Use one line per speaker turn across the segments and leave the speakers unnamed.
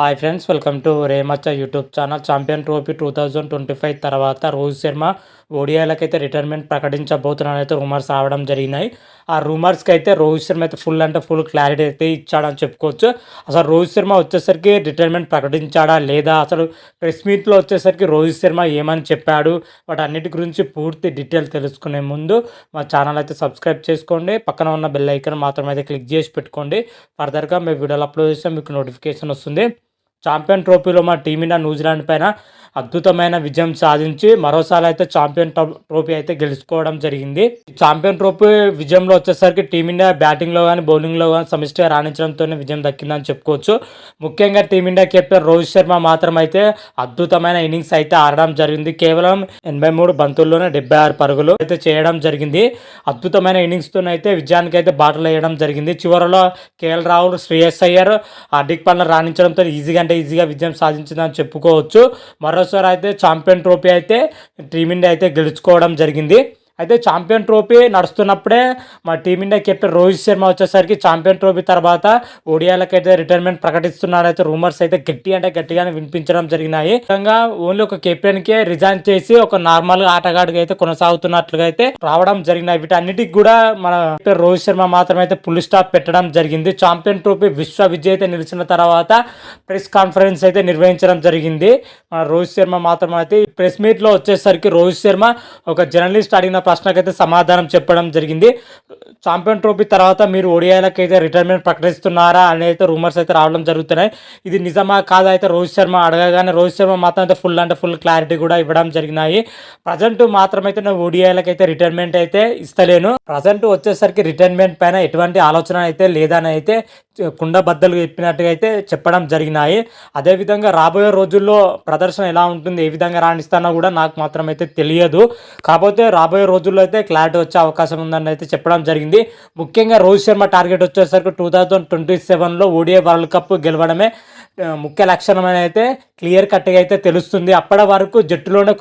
Hi friends, welcome to రేమచ్చ YouTube channel. Champion trophy 2025 తర్వాత రోహిత్ శర్మ ఓడిఐలకైతే రిటైర్మెంట్ ప్రకటించబోతున్నారైతే రూమర్స్ రావడం జరిగినాయి. ఆ రూమర్స్కి అయితే రోహిత్ శర్మ అయితే ఫుల్ క్లారిటీ అయితే ఇచ్చాడని చెప్పుకోవచ్చు. అసలు రోహిత్ శర్మ వచ్చేసరికి రిటైర్మెంట్ ప్రకటించాడా లేదా, అసలు ప్రెస్ మీట్లో వచ్చేసరికి రోహిత్ శర్మ ఏమని చెప్పాడు, వాటన్నిటి గురించి పూర్తి డీటెయిల్ తెలుసుకునే ముందు మా ఛానల్ అయితే సబ్స్క్రైబ్ చేసుకోండి. పక్కన ఉన్న బెల్ ఐకాన్ మాత్రం అయితే క్లిక్ చేసి పెట్టుకోండి. ఫర్దర్గా మేము వీడియోలు అప్లోడ్ చేస్తే మీకు నోటిఫికేషన్ వస్తుంది. ఛాంపియన్ ట్రోఫీలో మా టీమిండియా న్యూజిలాండ్ పైన అద్భుతమైన విజయం సాధించి మరోసారి అయితే ఛాంపియన్ ట్రోఫీ అయితే గెలుచుకోవడం జరిగింది. ఛాంపియన్ ట్రోఫీ విజయంలో వచ్చేసరికి టీమిండియా బ్యాటింగ్లో కానీ బౌలింగ్లో కానీ సమిష్టిగా రాణించడంతోనే విజయం దక్కిందని చెప్పుకోవచ్చు. ముఖ్యంగా టీమిండియా కెప్టెన్ రోహిత్ శర్మ మాత్రం అయితే అద్భుతమైన ఇన్నింగ్స్ అయితే ఆడడం జరిగింది. కేవలం 83 బంతుల్లోనే 76 పరుగులు అయితే చేయడం జరిగింది. అద్భుతమైన ఇన్నింగ్స్తోనైతే విజయానికి అయితే బాటలు వేయడం జరిగింది. చివరిలో కేఎల్ రాహుల్, శ్రేయస్ అయ్యర్, హార్దిక్ పాండ్యా రాణించడంతో ఈజీగా విజయం సాధించిందని చెప్పుకోవచ్చు. మరోసారి అయితే ఛాంపియన్ ట్రోఫీ అయితే టీమిండియా అయితే గెలుచుకోవడం జరిగింది. అయితే ఛాంపియన్ ట్రోఫీ నడుస్తున్నప్పుడే మా టీమిండియా కెప్టెన్ రోహిత్ శర్మ వచ్చేసరికి ఛాంపియన్ ట్రోఫీ తర్వాత ఓడిఐలకైతే రిటైర్మెంట్ ప్రకటిస్తున్నారైతే రూమర్స్ అయితే గట్టిగానే వినిపించడం జరిగినాయి. ముఖ్యంగా ఓన్లీ ఒక కెప్టెన్కే రిజైన్ చేసి ఒక నార్మల్ ఆటగాడికి అయితే కొనసాగుతున్నట్లుగా అయితే రావడం జరిగినాయి. వీటన్నిటికి కూడా మన రోహిత్ శర్మ మాత్రం అయితే ఫుల్ స్టాప్ పెట్టడం జరిగింది. ఛాంపియన్ ట్రోఫీ విశ్వ విజేత నిలిచిన తర్వాత ప్రెస్ కాన్ఫరెన్స్ అయితే నిర్వహించడం జరిగింది. మన రోహిత్ శర్మ మాత్రం అయితే ప్రెస్ మీట్ లో వచ్చేసరికి రోహిత్ శర్మ ఒక జర్నలిస్ట్ అడిగిన ప్రశ్నకైతే సమాధానం చెప్పడం జరిగింది. ఛాంపియన్ ట్రోఫీ తర్వాత మీరు ఓడిఐలకైతే రిటైర్మెంట్ ప్రకటిస్తున్నారా అని అయితే రూమర్స్ అయితే రావడం జరుగుతున్నాయి. ఇది నిజమా కాదా అయితే రోహిత్ శర్మ అడగగానే రోహిత్ శర్మ మాత్రం అయితే ఫుల్ క్లారిటీ కూడా ఇవ్వడం జరిగినాయి. ప్రజెంట్ మాత్రం అయితే నేను ఓడిఐలకైతే రిటైర్మెంట్ అయితే ఇస్తలేను. ప్రజెంట్ వచ్చేసరికి రిటైర్మెంట్ పైన ఎటువంటి ఆలోచన అయితే లేదని అయితే కుండబద్దలు చెప్పినట్టుగా అయితే చెప్పడం జరిగినాయి. అదేవిధంగా రాబోయే రోజుల్లో ప్రదర్శన ఎలా ఉంటుంది, ఏ విధంగా రాణిస్తానో కూడా నాకు మాత్రం అయితే తెలియదు. కాకపోతే రాబోయే రోజుల్లో అయితే క్లారిటీ వచ్చే అవకాశం ఉందని అయితే చెప్పడం జరిగింది. ముఖ్యంగా రోహిత్ శర్మ టార్గెట్ వచ్చేసరికి 2027లో ఓడిఐ వరల్డ్ కప్ గెలవడమే ముఖ్య లక్షణం అని అయితే క్లియర్ కట్గా అయితే తెలుస్తుంది. అప్పటి వరకు జట్టులోనే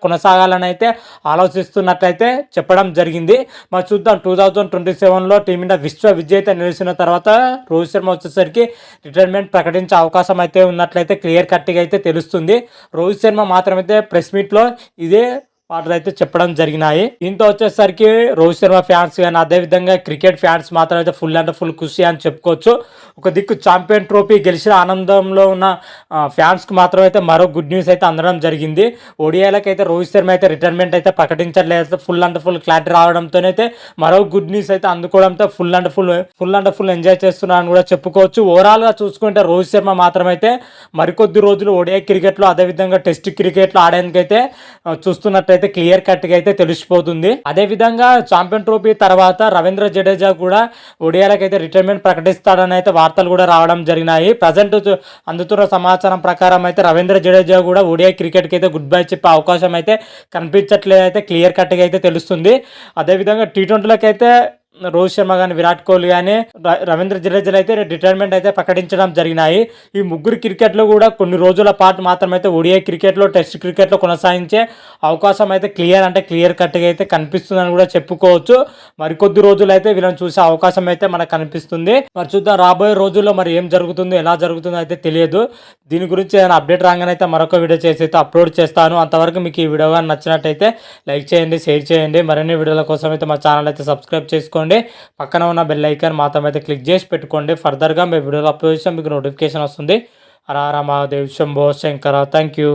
కొనసాగాలని అయితే ఆలోచిస్తున్నట్లయితే చెప్పడం జరిగింది. మరి చూద్దాం 2027లో టీమిండియా విశ్వ విజేత నిలిచిన తర్వాత రోహిత్ శర్మ వచ్చేసరికి రిటైర్మెంట్ ప్రకటించే అవకాశం అయితే ఉన్నట్లయితే క్లియర్ కట్గా అయితే తెలుస్తుంది. రోహిత్ శర్మ మాత్రమైతే ప్రెస్ మీట్లో ఇదే వాటిలో అయితే చెప్పడం జరిగినాయి. దీంతో వచ్చేసరికి రోహిత్ శర్మ ఫ్యాన్స్ కానీ అదేవిధంగా క్రికెట్ ఫ్యాన్స్ మాత్రం అయితే ఫుల్ ఖుషి అని చెప్పుకోవచ్చు. ఒక దిక్కు ఛాంపియన్ ట్రోఫీ గెలిచిన ఆనందంలో ఉన్న ఫ్యాన్స్కి మాత్రం అయితే మరో గుడ్ న్యూస్ అయితే అందడం జరిగింది. ఓడిఐలకైతే రోహిత్ శర్మ అయితే రిటైర్మెంట్ అయితే ప్రకటించట్లేదు. ఫుల్ క్లారిటీ రావడంతోనైతే మరో గుడ్ న్యూస్ అయితే అందుకోవడంతో ఫుల్ ఎంజాయ్ చేస్తున్నారని కూడా చెప్పుకోవచ్చు. ఓవరాల్గా చూసుకుంటే రోహిత్ శర్మ మాత్రం అయితే మరికొద్ది రోజులు ఓడిఐ క్రికెట్లో అదేవిధంగా టెస్ట్ క్రికెట్లో ఆడడానికైతే చూస్తున్నట్టయితే క్లియర్ కట్గా అయితే తెలిసిపోతుంది. అదే విధంగా ఛాంపియన్ ట్రోఫీ తర్వాత రవీంద్ర జడేజా కూడా ఓడిఐలకు అయితే రిటైర్మెంట్ ప్రకటిస్తాడని అయితే వార్తలు కూడా రావడం జరిగినాయి. ప్రజెంట్ అందుతున్న సమాచారం ప్రకారం అయితే రవీంద్ర జడేజా కూడా ఓడిఐ క్రికెట్కి అయితే గుడ్ బై చెప్పే అవకాశం అయితే కనిపించట్లేదు అయితే క్లియర్ కట్గా అయితే తెలుస్తుంది. అదేవిధంగా T20లకి అయితే రోహిత్ శర్మ కానీ విరాట్ కోహ్లీ కానీ రవీంద్ర జడేజా అయితే రిటైర్మెంట్ అయితే ప్రకటించడం జరిగినాయి. ఈ ముగ్గురు క్రికెట్లో కూడా కొన్ని రోజుల పాటు మాత్రమైతే ఓడిఐ క్రికెట్లో టెస్ట్ క్రికెట్లో కొనసాగించే అవకాశం అయితే క్లియర్ కట్గా అయితే కనిపిస్తుందని కూడా చెప్పుకోవచ్చు. మరికొద్ది రోజులు అయితే వీళ్ళని చూసే అవకాశం అయితే మనకు కనిపిస్తుంది. మరి చూద్దాం రాబోయే రోజుల్లో మరి ఏం జరుగుతుందో ఎలా జరుగుతుందో అయితే తెలియదు. దీని గురించి ఏదైనా అప్డేట్ రాగానే అయితే మరొక వీడియో చేసి అయితే అప్లోడ్ చేస్తాను. అంతవరకు మీకు ఈ వీడియో కానీ నచ్చినట్టయితే లైక్ చేయండి, షేర్ చేయండి. మరిన్ని వీడియోల కోసం అయితే మా ఛానల్ అయితే సబ్స్క్రైబ్ చేసుకోండి. పక్కన ఉన్న బెల్ ఐకాన్ మాత్రం అయితే క్లిక్ చేసి పెట్టుకోండి. ఫర్దర్గా మీ వీడియోలు అప్లోడ్ చేస్తే మీకు నోటిఫికేషన్ వస్తుంది. హర హర మహాదేవ్, శంభో శంకర. Thank you.